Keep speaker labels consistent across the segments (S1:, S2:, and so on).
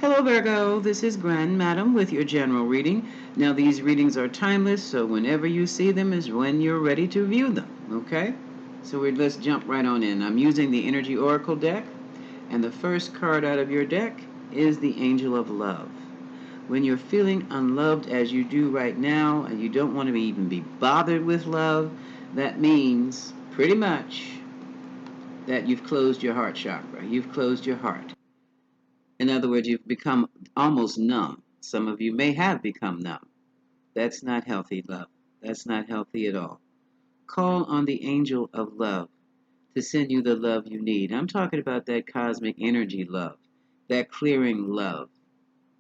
S1: Hello, Virgo. This is Grand Madam with your general reading. Now, these readings are timeless, so whenever you see them is when you're ready to view them, okay? So let's jump right on in. I'm using the Energy Oracle deck, and the first card out of your deck is the Angel of Love. When you're feeling unloved as you do right now, and you don't want to even be bothered with love, that means pretty much that you've closed your heart chakra. You've closed your heart. In other words, you've become almost numb. Some of you may have become numb. That's not healthy, love. That's not healthy at all. Call on the angel of love to send you the love you need. I'm talking about that cosmic energy love, that clearing love,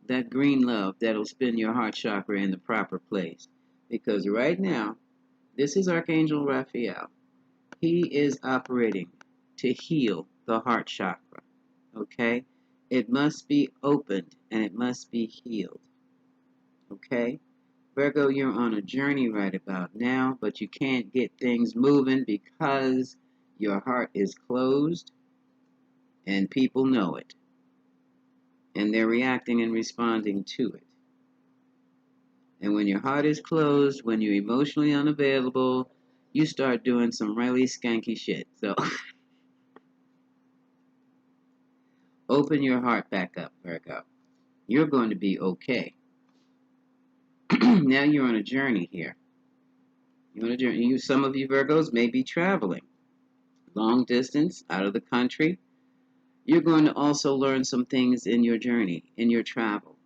S1: that green love that'll spin your heart chakra in the proper place. Because right now, this is Archangel Raphael. He is operating to heal the heart chakra. Okay? It must be opened and it must be healed. Okay? Virgo, you're on a journey right about now, but you can't get things moving because your heart is closed and people know it. And they're reacting and responding to it. And when your heart is closed, when you're emotionally unavailable, you start doing some really skanky shit. So open your heart back up, Virgo. You're going to be okay. Now you're on a journey here. You're on a journey. Some of you Virgos may be traveling long distance out of the country. You're going to also learn some things in your journey, in your travel.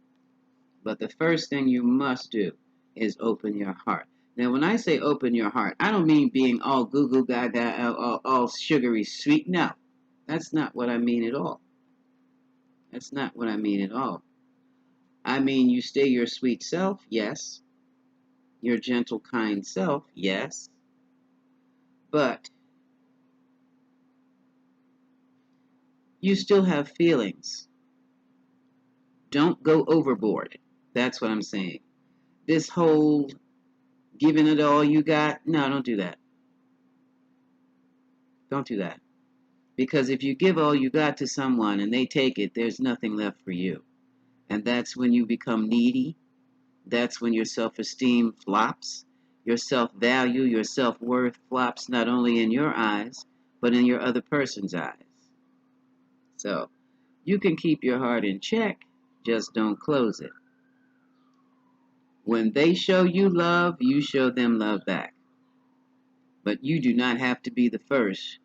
S1: But the first thing you must do is open your heart. Now, when I say open your heart, I don't mean being all goo goo gaga, all sugary sweet. No, that's not what I mean at all. That's not what I mean at all. I mean, you stay your sweet self, yes. Your gentle, kind self, yes. But you still have feelings. Don't go overboard. That's what I'm saying. This whole giving it all you got, no, don't do that. Don't do that. Because if you give all you got to someone and they take it, there's nothing left for you. And that's when you become needy. That's when your self-esteem flops. Your self-value, your self-worth flops not only in your eyes, but in your other person's eyes. So, you can keep your heart in check, just don't close it. When they show you love, you show them love back. But you do not have to be the first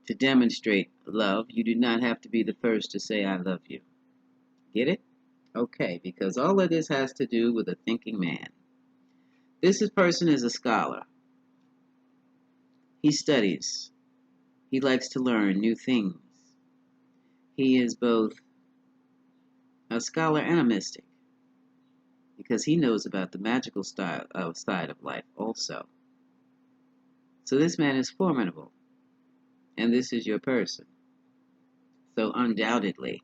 S1: to demonstrate love. You do not have to be the first to say, I love you. Get it? Okay, because all of this has to do with a thinking man. This person is a scholar. He studies. He likes to learn new things. He is both a scholar and a mystic because he knows about the magical side of life also. So this man is formidable, and this is your person. So undoubtedly,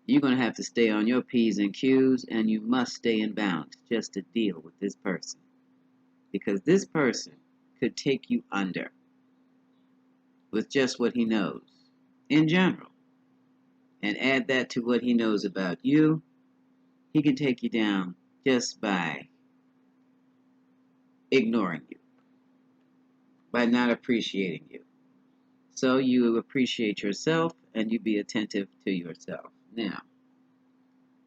S1: you're going to have to stay on your P's and Q's, and you must stay in bounds just to deal with this person. Because this person could take you under with just what he knows in general. And add that to what he knows about you, he can take you down just by ignoring you, by not appreciating you. So you appreciate yourself and you be attentive to yourself. Now,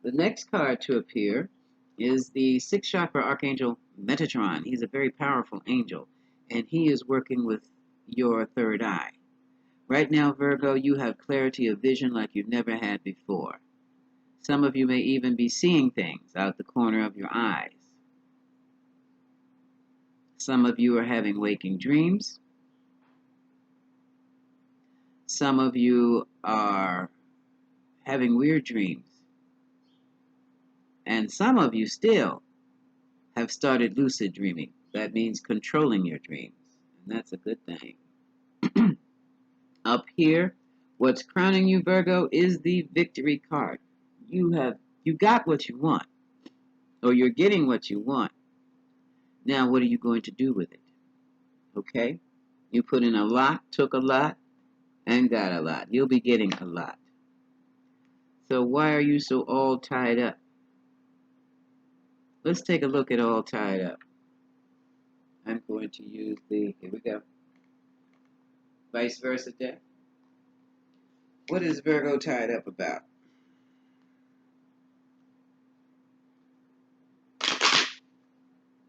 S1: the next card to appear is the 6th chakra archangel Metatron. He's a very powerful angel, and he is working with your third eye. Right now, Virgo, you have clarity of vision like you've never had before. Some of you may even be seeing things out the corner of your eyes. Some of you are having waking dreams. Some of you are having weird dreams. And some of you still have started lucid dreaming. That means controlling your dreams. And that's a good thing. Up here, what's crowning you, Virgo, is the victory card. You got what you want, or you're getting what you want. Now, what are you going to do with it? Okay? You put in a lot, took a lot, and got a lot. You'll be getting a lot. So why are you so all tied up? Let's take a look at all tied up. I'm going to use here we go, vice versa deck. What is Virgo tied up about?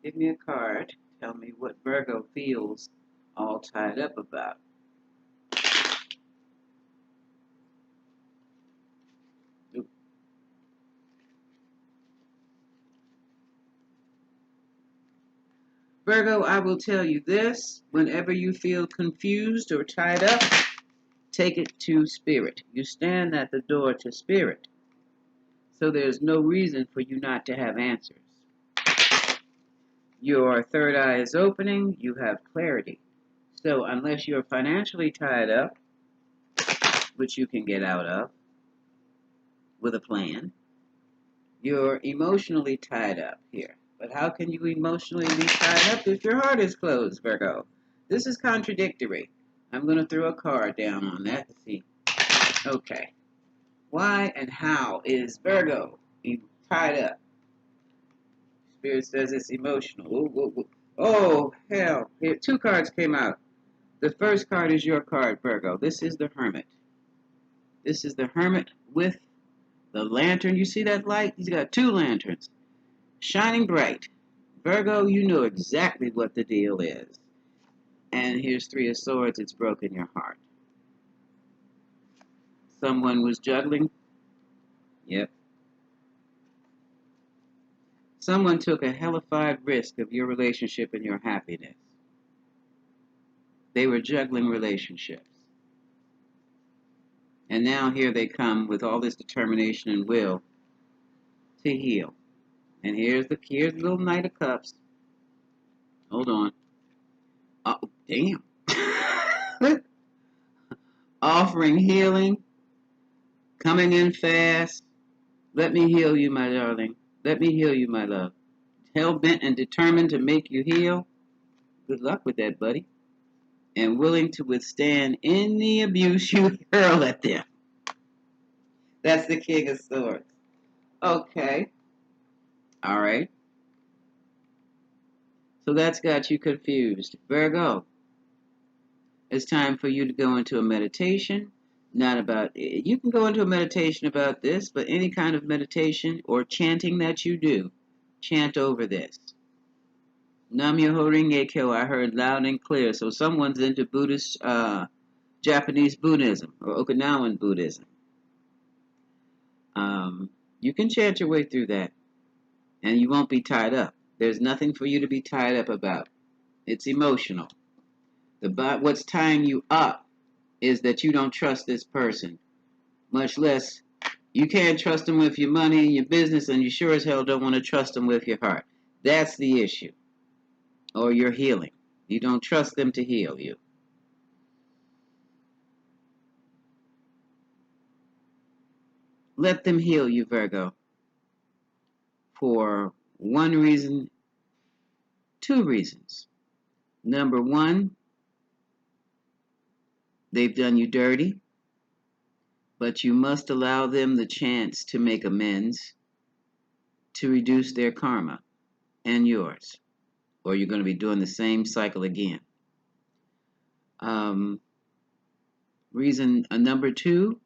S1: Give me a card. Tell me what Virgo feels all tied up about. Ooh. Virgo, I will tell you this. Whenever you feel confused or tied up, take it to Spirit. You stand at the door to Spirit. So there's no reason for you not to have answers. Your third eye is opening, you have clarity. So unless you're financially tied up, which you can get out of with a plan, you're emotionally tied up here. But how can you emotionally be tied up if your heart is closed, Virgo? This is contradictory. I'm going to throw a card down on that to see. Okay. Why and how is Virgo tied up? Spirit says it's emotional. Ooh, ooh, ooh. Oh, hell. Here, two cards came out. The first card is your card, Virgo. This is the Hermit. This is the Hermit with the lantern. You see that light? He's got two lanterns shining bright. Virgo, you know exactly what the deal is. And here's Three of Swords. It's broken your heart. Someone was juggling. Yep. Someone took a hellified risk of your relationship and your happiness. They were juggling relationships. And now here they come with all this determination and will to heal. And here's the little Knight of Cups. Hold on. Oh, damn. Offering healing, coming in fast. Let me heal you, my darling. Let me heal you, my love. Hell bent and determined to make you heal. Good luck with that, buddy. And willing to withstand any abuse you hurl at them. That's the King of Swords. Okay. All right. So that's got you confused. Virgo, it's time for you to go into a meditation. Not about, you can go into a meditation about this, but any kind of meditation or chanting that you do, chant over this. Nam Myoho Renge Kyo, I heard loud and clear. So someone's into Buddhist, Japanese Buddhism or Okinawan Buddhism. You can chant your way through that, and you won't be tied up. There's nothing for you to be tied up about. It's emotional. What's tying you up is that you don't trust this person, much less you can't trust them with your money and your business, and you sure as hell don't want to trust them with your heart. That's the issue. Or your healing. You don't trust them to heal you. Let them heal you, Virgo. For one reason, two reasons. Number one, they've done you dirty, but you must allow them the chance to make amends, to reduce their karma and yours, or you're going to be doing the same cycle again. Reason number two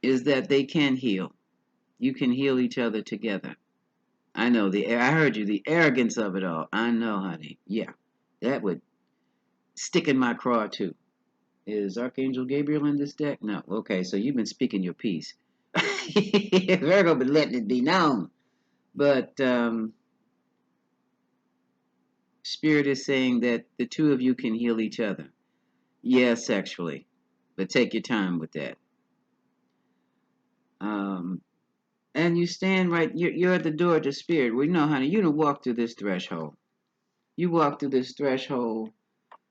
S1: is that they can heal. You can heal each other together. I know I heard you, the arrogance of it all. I know, honey. Yeah, that would stick in my craw too. Is Archangel Gabriel in this deck? No. Okay, so you've been speaking your piece. Virgo been letting it be known. But Spirit is saying that the two of you can heal each other. Yeah, sexually. But take your time with that. And you stand right, you're at the door to Spirit. Well, you know, honey, you don't walk through this threshold. You walk through this threshold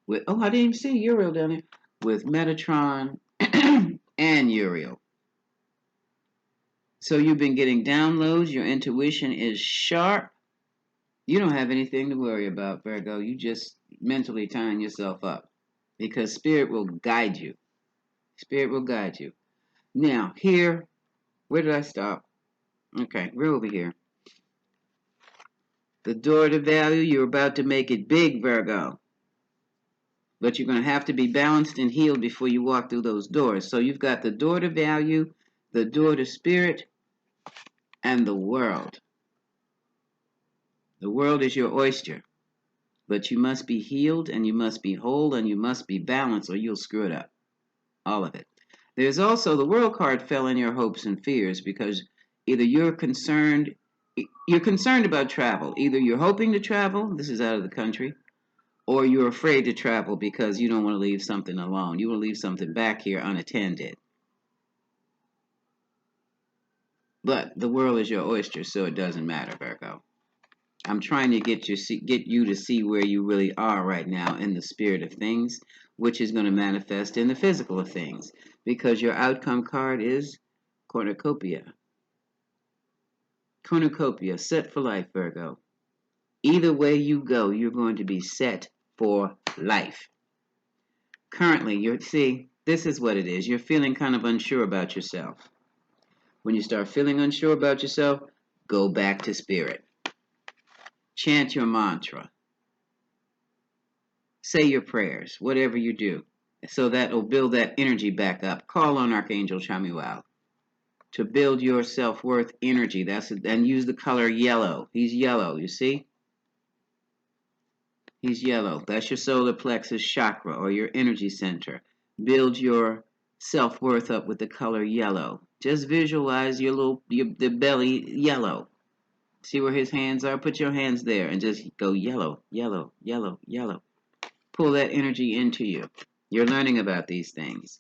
S1: with, oh, I didn't even see Uriel down there, with Metatron and Uriel. So you've been getting downloads. Your intuition is sharp. You don't have anything to worry about, Virgo. You just mentally tying yourself up because Spirit will guide you. Spirit will guide you. Now, here, Where did I stop? Okay, we're over here. The door to value, you're about to make it big, Virgo. But you're going to have to be balanced and healed before you walk through those doors. So you've got the door to value, the door to spirit, and the world. The world is your oyster. But you must be healed and you must be whole and you must be balanced or you'll screw it up. All of it. There's also the world card fell in your hopes and fears because either you're concerned about travel. Either you're hoping to travel, this is out of the country, or you're afraid to travel because you don't want to leave something alone. You want to leave something back here unattended. But the world is your oyster, so it doesn't matter, Virgo. I'm trying to get you to see where you really are right now in the spirit of things, which is going to manifest in the physical of things, because your outcome card is cornucopia. Cornucopia, set for life, Virgo. Either way you go, you're going to be set for life. Currently, this is what it is. You're feeling kind of unsure about yourself. When you start feeling unsure about yourself, go back to spirit. Chant your mantra. Say your prayers, whatever you do. So that will build that energy back up. Call on Archangel Chamuel to build your self-worth energy. And use the color yellow. He's yellow, you see? He's yellow. That's your solar plexus chakra or your energy center. Build your self-worth up with the color yellow. Just visualize the belly yellow. See where his hands are? Put your hands there and just go yellow, yellow, yellow, yellow. Pull that energy into you. You're learning about these things.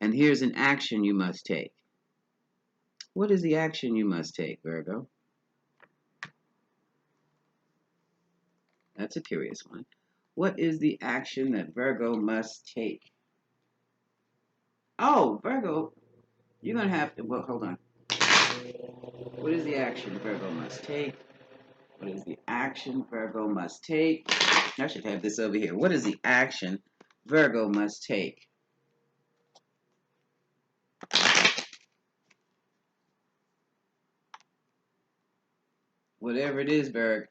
S1: And here's an action you must take. What is the action you must take, Virgo? That's a curious one. What is the action that Virgo must take? Oh, Virgo, you're going to have to, well, hold on. What is the action Virgo must take? What is the action Virgo must take? I should have this over here. What is the action Virgo must take? Whatever it is, Virg,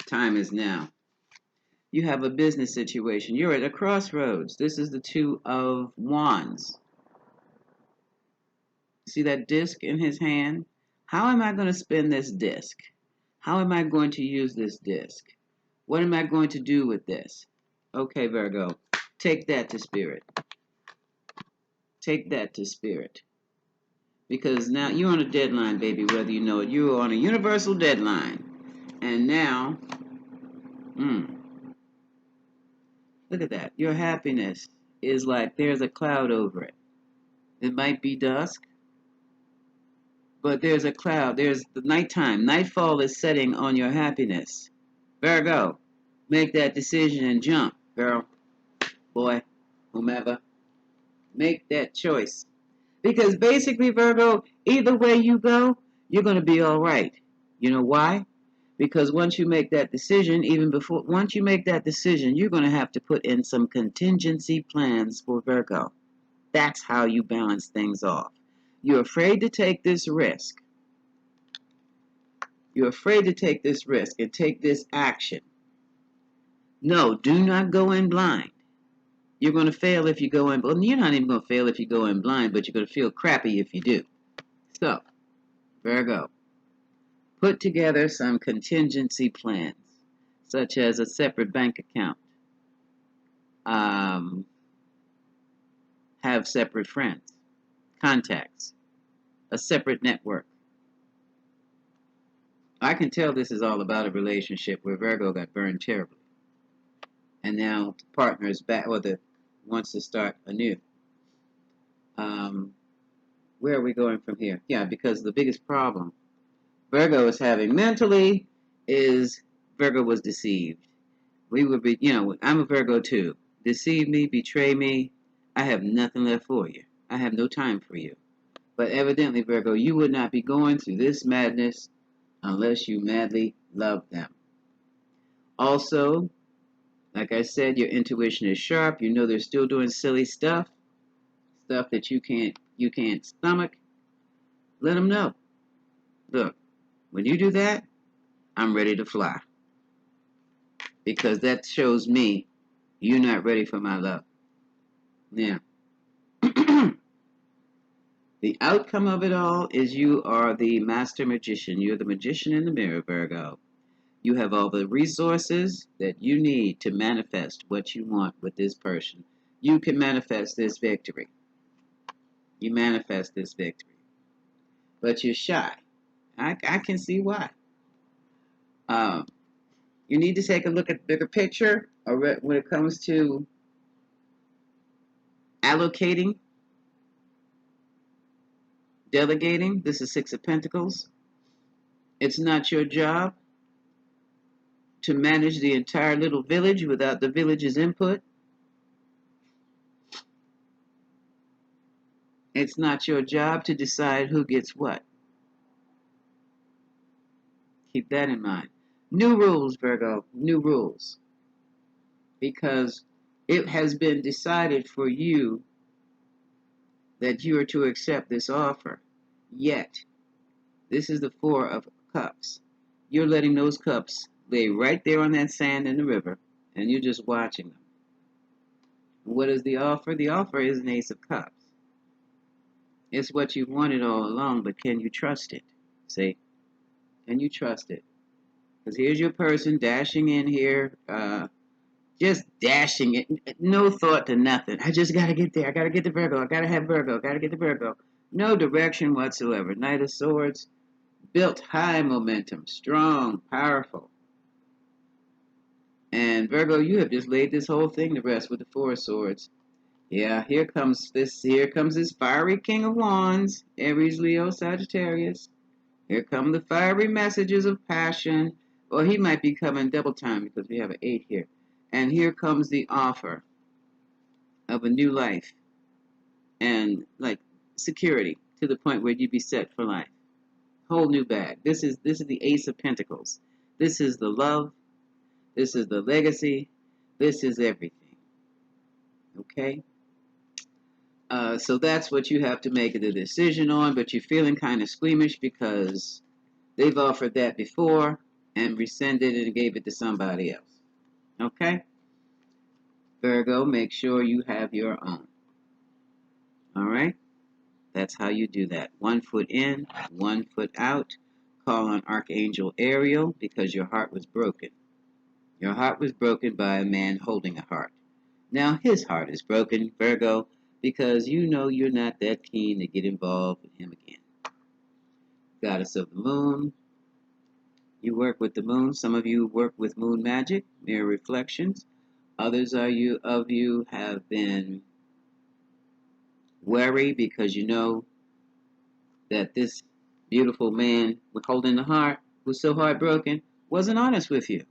S1: time is now. You have a business situation. You're at a crossroads. This is the Two of Wands. See that disc in his hand? How am I going to spend this disc? How am I going to use this disc? What am I going to do with this? Okay, Virgo, take that to spirit. Take that to spirit. Because now you're on a deadline, baby, whether you know it. You're on a universal deadline. And now, look at that. Your happiness is like there's a cloud over it. It might be dusk, but there's a cloud. There's the nighttime. Nightfall is setting on your happiness. Virgo, make that decision and jump, girl, boy, whomever. Make that choice. Because basically, Virgo, either way you go, you're going to be all right. You know why? Because once you make that decision, once you make that decision, you're going to have to put in some contingency plans for Virgo. That's how you balance things off. You're afraid to take this risk. You're afraid to take this risk and take this action. No, do not go in blind. You're going to fail if you go in blind. Well, you're not even going to fail if you go in blind, but you're going to feel crappy if you do. So, Virgo, put together some contingency plans, such as a separate bank account. Have separate friends, contacts, a separate network. I can tell this is all about a relationship where Virgo got burned terribly. And now the partner is back, or wants to start anew. Where are we going from here? Yeah, because the biggest problem Virgo is having mentally is Virgo was deceived. We would be, I'm a Virgo too. Deceive me, betray me. I have nothing left for you. I have no time for you. But evidently, Virgo, you would not be going through this madness unless you madly love them. Also, like I said, your intuition is sharp. You know they're still doing silly stuff that you can't stomach. Let them know. Look, when you do that, I'm ready to fly. Because that shows me you're not ready for my love. Now, the outcome of it all is you are the master magician. You're the magician in the mirror, Virgo. You have all the resources that you need to manifest what you want with this person. You can manifest this victory. You manifest this victory. But you're shy. I can see why. Um, you need to take a look at the bigger picture when it comes to allocating, delegating. This is Six of Pentacles. It's not your job to manage the entire little village without the village's input. It's not your job to decide who gets what. Keep that in mind. New rules, Virgo, new rules. Because it has been decided for you that you are to accept this offer. Yet, this is the Four of Cups. You're letting those cups lay right there on that sand in the river, and you're just watching them. What is the offer? The offer is an Ace of Cups. It's what you've wanted all along, but can you trust it? See? Can you trust it? Because here's your person dashing in here, just dashing it, no thought to nothing. I just got to get there. I got to get to Virgo. I got to have Virgo. I got to get to Virgo. No direction whatsoever. Knight of Swords, built high momentum, strong, powerful. And Virgo, you have just laid this whole thing to rest with the Four of Swords. Yeah, here comes this fiery King of Wands, Aries, Leo, Sagittarius. Here come the fiery messages of passion. Or he might be coming double time because we have an 8 here. And here comes the offer of a new life and like security to the point where you'd be set for life. Whole new bag. This is the Ace of Pentacles. This is the love. This is the legacy. This is everything. Okay? So that's what you have to make the decision on, but you're feeling kind of squeamish because they've offered that before and rescinded it and gave it to somebody else. Okay? Virgo, make sure you have your own. All right? That's how you do that. 1 foot in, 1 foot out. Call on Archangel Ariel because your heart was broken. Your heart was broken by a man holding a heart. Now his heart is broken, Virgo, because you know you're not that keen to get involved with him again. Goddess of the Moon. You work with the moon. Some of you work with moon magic, mirror reflections. Others of you have been wary because you know that this beautiful man holding the heart, who's so heartbroken, wasn't honest with you.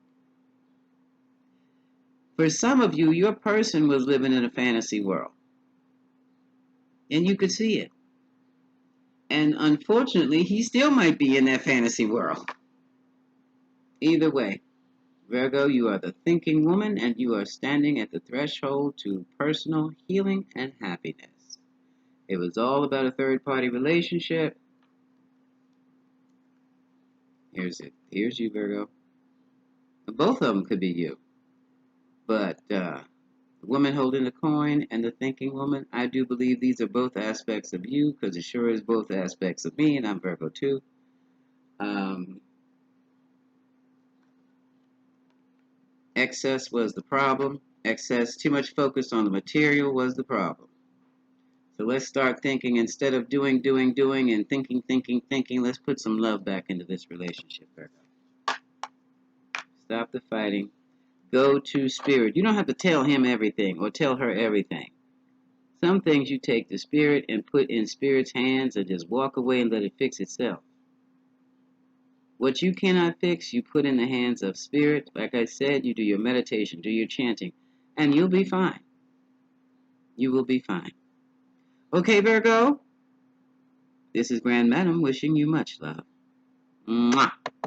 S1: For some of you, your person was living in a fantasy world. And you could see it. And unfortunately, he still might be in that fantasy world. Either way, Virgo, you are the thinking woman and you are standing at the threshold to personal healing and happiness. It was all about a third-party relationship. Here's it. Here's you, Virgo. Both of them could be you. But the woman holding the coin and the thinking woman, I do believe these are both aspects of you because it sure is both aspects of me, and I'm Virgo too. Excess was the problem. Excess, too much focus on the material was the problem. So let's start thinking instead of doing, and thinking. Let's put some love back into this relationship, Virgo. Stop the fighting. Go to spirit. You don't have to tell him everything or tell her everything. Some things you take to spirit and put in spirit's hands and just walk away and let it fix itself. What you cannot fix, you put in the hands of spirit. Like I said, you do your meditation, do your chanting, and you'll be fine. You will be fine. Okay, Virgo? This is Grand Madam wishing you much love. Mwah.